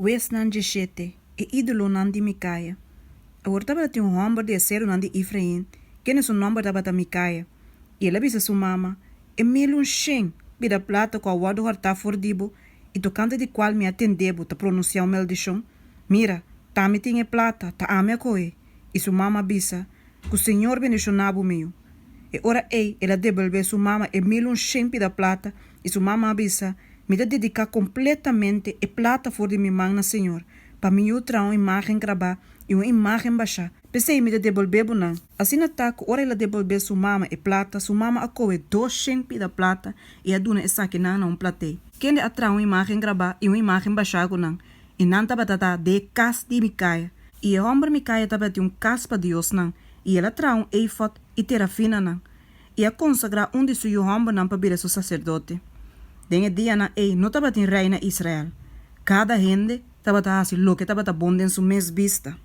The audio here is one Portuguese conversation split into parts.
Wes nan Jeshete, e ídolo nan di Micaia. Agora tava tem um homem de acero nan di Efraim, que é o nome da bata Micaia. E ela bisa sua mama, e mil um shen, bida plata com a wado harta fordibo, e tocante de qual me atendebo ta pronunciar o maldição. Mira, tá me tinha plata, tá ame a coe. E sua mama bisa, que o Senhor bendicionabo meu. E ora ela devolve sua mama e mil um shen da plata, e sua mama bisa, me dá dedicar completamente e plata for de minha mãe na Senhor, para me outra uma imagem gravar e uma imagem baixar. Pensei me dá devolver não. Assim na taco, ora ela devolver sua mama e plata, sua mama acoe 200 da plata e a duna essa que não platei. Quem de atra uma imagem gravar e uma imagem baixar não. E não tava de cas de Micaia. E a homem Micaia tava de cas para Deus não. E ela tra um eifot e terafina não. E a consagra de seu homem não para vir seu sacerdote. Dengue dia na não estava em reina Israel. Cada gente estava assim, lo que estava bom em sua mês vista.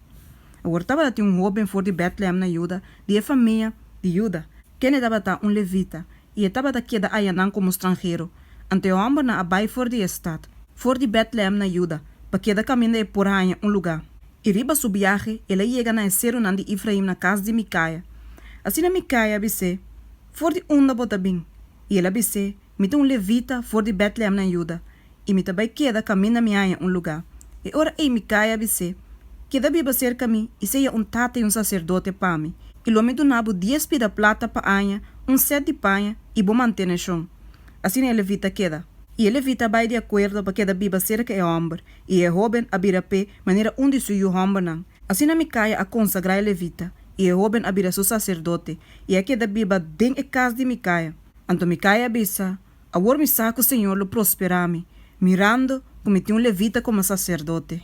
Agora estava um jovem for de Bethlehem na Juda, de família de Juda. Quem estava levita, e estava queda ayanan como estrangeiro. Ante o homem na abai for de estado, for de Bethlehem na Juda, para queda caminho por aí lugar. E riba su viaje, ele chega na esero nan de Efraim na casa de Micaia. Assim na Micaia bise, for de onda bota bem, e ela bise, mita levita for de Bethlehem na Juda, e mita vai queda caminho minha lugar. E ora Micaia bise, queda biba cerca mim, e seja tata e sacerdote para mim. E lo me donavo 10 pida plata para anha, 7 de panha, e bo manter no chão. Assim a levita queda. E a levita vai de acordo para queda biba cerca e homem, e a jovem abira pé, maneira onde suyo homem não. Assim a Micaia a consagra a levita, e a jovem abira seu sacerdote, e a queda biba den e casa de Micaia. Anto Micaia bisa, agora me saco o Senhor lo prosperame, mirando como tinha levita como sacerdote.